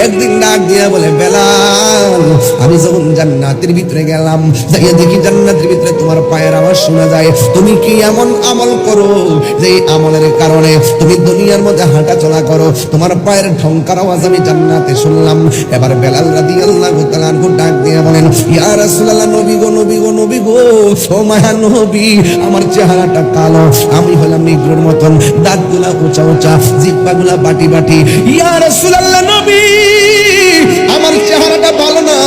একদিন ডাক দিয়ে বলে, বেলাল, আমি যখন জান্নাতের ভিতরে গেলাম, যাইয়া দেখি জান্নাতের ভিতরে তোমার পায়ের আওয়াজ শোনা যায়। তুমি কি এমন আমল করো যে আমলের কারণে তুমি দুনিয়ার মধ্যে হাঁটা চলা করো, তোমার পায়ের ঠংকার আওয়াজ আমি জান্নাতে শুনলাম। এবার বেলাল রাদিয়াল্লাহু তাআলা আনহু ডাক দিয়ে বলেন, ইয়া রাসূলুল্লাহ, নবী গো, নবী গো, নবী গো, ও মায়া নবী, আমার চেহারাটা কালো, আমি হলাম নিগ্রোর মতন, দাঁতগুলা উঁচা উঁচা, জিহ্বাগুলা বাটি বাটি। ইয়া রাসূলুল্লাহ, নবী, আমার চেহারাটা ভালো না।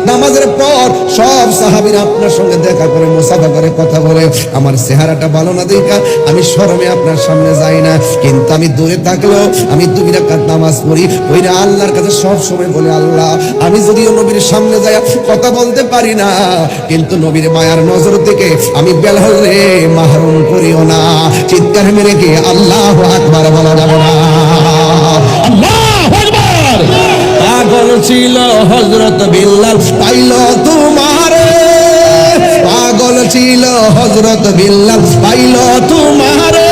নামাজের পর সব সাহাবীরা আপনার সঙ্গে দেখা করে, মুসাফা করে, কথা বলে, আমার চেহারাটা ভালো না দেখা আমি শরমে আপনার সামনে যাই না। কিন্তু আমি দূরে থাকলেও আমি 2 রাকাত নামাজ পড়ি, ওইটা আল্লাহর কাছে সব সময় বলে, আল্লাহ, আমি যদিও নবীর সামনে যাই কথা বলতে পারি না, কিন্তু নবীর মায়ার নজর থেকে আমি বেলাল রে মাহরুম করিও না। চিৎকার মেরে কি আল্লাহু আকবার বলা যাবে না? আল্লাহু আকবার। পাগল ছিল হযরত বিল্লাল, পাইল তোমারে, পাগল ছিল হযরত বিল্লাল, পাইল তোমারে,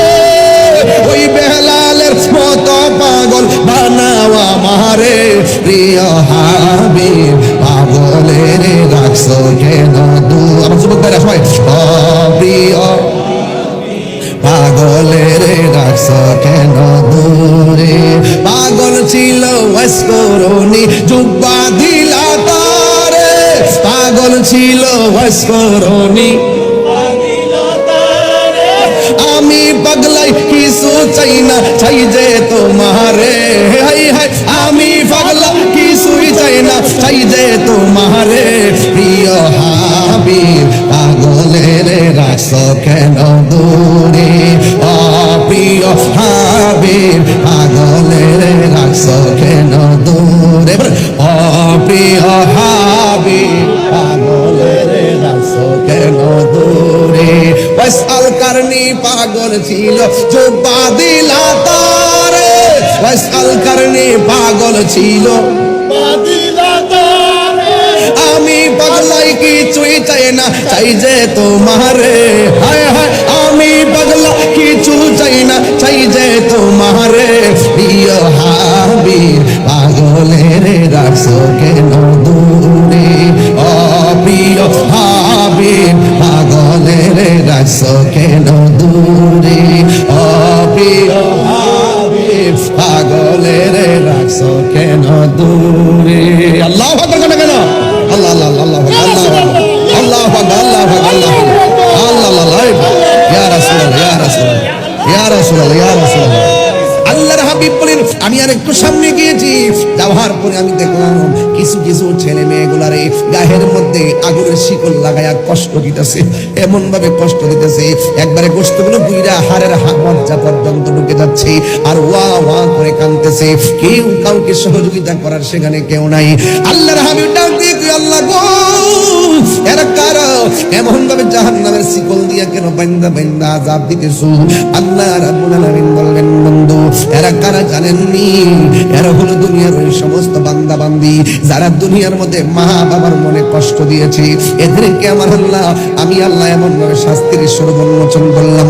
ওই বেলালের মতো পাগল বানাও আমারে, প্রিয় হাবিব, পাগলের রাখছো কেন দূর? আমার যুবক ভাইরা সবাই, ও প্রিয় পাগলের রাখছো কেন দূরে? পাগল ছিল ওয়াসকরণী, জুব্বা দিলা তারে, পাগল ছিল ওয়াসকরণী, আমি পাগলাই কিছু চাই না, চাই যে তোমারে, হাই হাই, আমি পাগলা কিছুই চাই না, চাই যে তোমারে, প্রিয় হাবিব, পাগলের রাখছো কেন দূরে? ও প্রিয় হাবিব, পাগলের রাখছো কেন দূরে? ও প্রিয় হাবিব, পাগলের রাখছো কেন দূরে? ওয়াসআল কারনি, পাগল ছিল জুব্বা দিলা তারে, ওয়াসআল কারনি, পাগল ছিল দিলা তারে, আমি পাগলাই কিছুই চাই না, চাই যে তোমারে, হায় হায়, আমি পাগলা কিছু চাই না, চাই যে তোমারে, প্রিয় হাবিব, পাগলের রাখছো কেন দূরে? ও প্রিয় হাবিব, পাগলের রাখছো কেন দূরে? ও প্রিয় হাবিব, পাগলের রাখছো কেন দূরে? আল্লাহু আকবার কেন? আল্লাহ আল্লাহ আল্লাহ আল্লাহ আল্লাহু আকবার, আল্লাহু আকবার, আল্লাহ আল্লাহ, ইয়া রাসূলুল্লাহ, ইয়া রাসূলুল্লাহ, ইয়া রাসূলুল্লাহ, ইয়া রাসূলুল্লাহ। আল্লাহর হাবিব বলেন, আমি আর একটু সামনে গিয়েছি, যাওয়ার পরে আমি দেখলাম কিছু কিছু ছেলে মেয়েগুলারে গায়ের মধ্যে আগুনের শিকল লাগায়া কষ্ট দিতেছে, এমন ভাবে কষ্ট দিতেছে একবারে গোশতগুলো বুইরা হাড়ের মজ্জা পর্যন্ত ঢুকে যাচ্ছে, আর ওয়া ওয়া করে কাঁদতেছে। কেউ কাউকে সহযোগিতা করার সেখানে কেউ নাই। আল্লাহর হাবিব ডাক দিয়ে, আল্লাহ গো, এরা কারা? এমন ভাবে জাহান্নামের শিকল দিয়া কেন বান্দা বান্দা আযাব দিতেছো? আল্লাহ রাব্বুল আলামিন বললেন, বন্ধু, এরা কারা জানেননি? এরা হলো দুনিয়ার ওই সমস্ত বান্দা বান্দি যারা দুনিয়ার মধ্যে মা বাবার মনে কষ্ট দিয়েছে। এদেরকে আমার আল্লাহ, আমি আল্লাহ এমন ভাবে শাস্তির সর্বমোচন করলাম।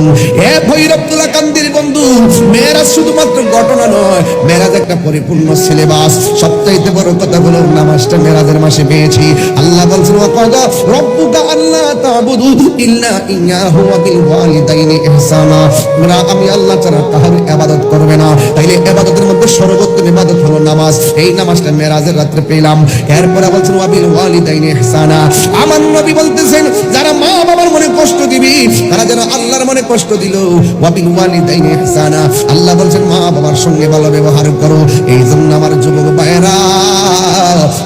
এ ভৈরবতুল্লাহ কান্দির বন্ধু, মেরাজ শুধুমাত্র ঘটনা নয়, মেরাজ একটা পরিপূর্ণ সিলেবাস। সবচাইতে বড় কথা হলো নামাজটা মেরাজের মাসে পেয়েছি। আল্লাহ বলছেন, ওয়াকাদা রব্বুকা আল্লা তা'বুদু ইল্লা ইয়্যাহু ওয়া বিল ওয়ালিদাইনি ইহসানা। তোমরা আমি আল্লাহ ছাড়া কারোর ইবাদত করবে না। তাইলে ইবাদতের মধ্যে সর্বোত্তম ইবাদত হলো নামাজ। এই নামাজটা মেরাজের রাতে পেলাম। এরপরে বলছেন, ওয়া বিল ওয়ালিদাইনি ইহসানা। আমার নবী বলতেছেন, যারা মা বাবার মনে কষ্ট দিবি, তারা যেন আল্লাহর মনে কষ্ট দিল। ওয়া বিল ওয়ালিদাইনি ইহসানা, আল্লাহ বলছেন মা বাবার সঙ্গে ভালো ব্যবহার করো। এই জন্য আমার যুবক ভাইয়েরা,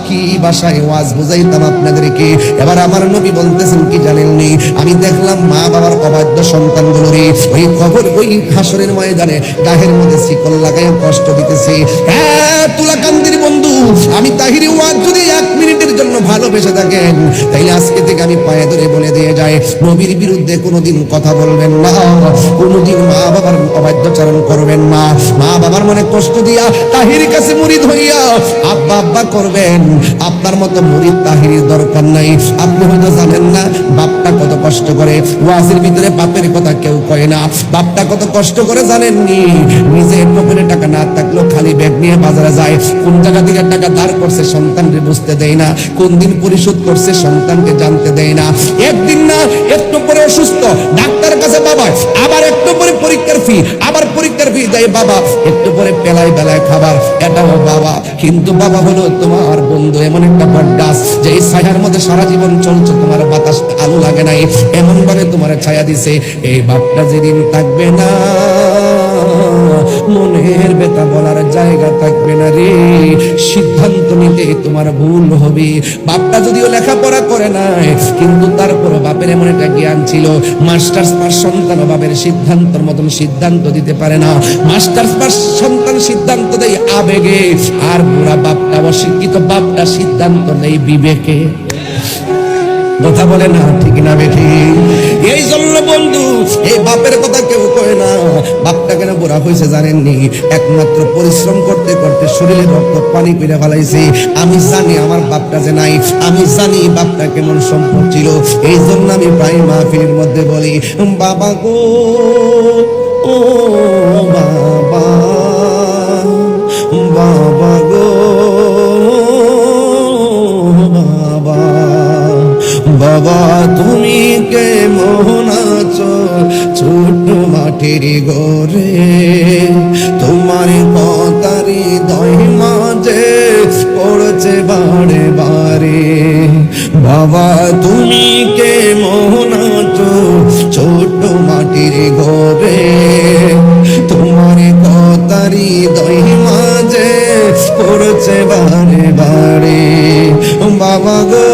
কি ভাষায় ওয়াজ বুঝাইতাম আপনাদেরকে। এবার আমার নবী বলতেছেন কি জানেননি? আমি দেখলাম মা বাবার অবাধ্য সন্তানগুলোরে ওই কবর, ওই হাসরের ময়দানে গায়ের মধ্যে শিকল লাগায় কষ্ট দিতেছে। হ্যাঁ তুলাকান্দির বন্ধু, আমি তাহিরি ওয়াজ যদি 1 মিনিটের জন্য ভালোবেসে থাকেন, তাইলে আজকে থেকে আমি পায়ে ধরে বলে দিয়ে যাই, নবীর বিরুদ্ধে কোনোদিন কথা বলবেন না, কোনোদিন মা বাবার অবাধ্যচারণ করবেন না। মা বাবার মনে কষ্ট দিয়া তাহির কাছে মুরিদ হইয়া আব্বা আব্বা করবেন, আপনার মতো মুরিদ তাহিরের দরকার নাই। আপনি হয়তো জানেন না বাপটা কত কষ্ট করে, ওয়াজের ভিতরে বাপের কথা কেউ কয় না। বাপটা কত কষ্ট করে জানেননি, নিজের পকেটে টাকা না থাকলেও খালি ব্যাগ নিয়ে বাজারে যায়, কোন জায়গা থেকে টাকা ধার করছে সন্তানকে বুঝতে দেয় না, কোন দিন পরিশোধ করছে সন্তানকে জানতে দেয় না। একদিন না একটু পরে অসুস্থ, ডাক্তার কাছে বাবা, আবার একটু পরে পরীক্ষার ফি, আবার পরীক্ষার ফি দেয় বাবা, একটু পরে বেলায় বেলায় খাবার, এটাও বাবা। কিন্তু বাবা হলো তোমার বন্ধু, এমন একটা বটগাছ যে এই ছায়ার মধ্যে সারা জীবন চলছে, তোমার বাতাস আলো লাগে নাই, এমন ভাবে তোমার ছায়া দিছে। এই বাপটা যেদিন থাকবে না, মনের ব্যথা বলার জায়গা থাকবে না রে, সিদ্ধান্ত নিতে তোমার ভুল হবে। বাপটা যদিও লেখাপড়া করে নাই, কিন্তু তারপর বাপের এমন একটা জ্ঞান ছিল, মাস্টার্স পাস সন্তান বাপের সিদ্ধান্তের মতন সিদ্ধান্ত দিতে পারে না। মাস্টার্স পাস সন্তান সিদ্ধান্ত দেয় আবেগে, আর বুড়া বাপটা অশিক্ষিত বাপটা সিদ্ধান্ত নেই বিবেকে। কথা বলে না ঠিক না বেঠি? এই জন্য বন্ধু এই বাপের কথা কেউ কয় না। বাপটা কেন বুড়া হয়েছে জানেননি? একমাত্র পরিশ্রম করতে করতে শরীরে রক্ত পানি পেরে ফেলাইছে। আমি জানি আমার বাপটা যে নাই, আমি জানি বাপটা কেমন সম্পদ ছিল। এই জন্য আমি প্রায় মাহফিলের মধ্যে বলি, বাবা গো ও বাবা, বাবা গো বাবা, বাবা তুমি কেমন আছো ছোট মাটির ঘরে, তোমার কথারি দই মাঝে পড়ছে বারে বারে। বাবা তুমি কেমন আছো ছোট মাটির ঘরে, তোমার কথারি দই মাঝে পড়ছে বারে বারে। বাবা গো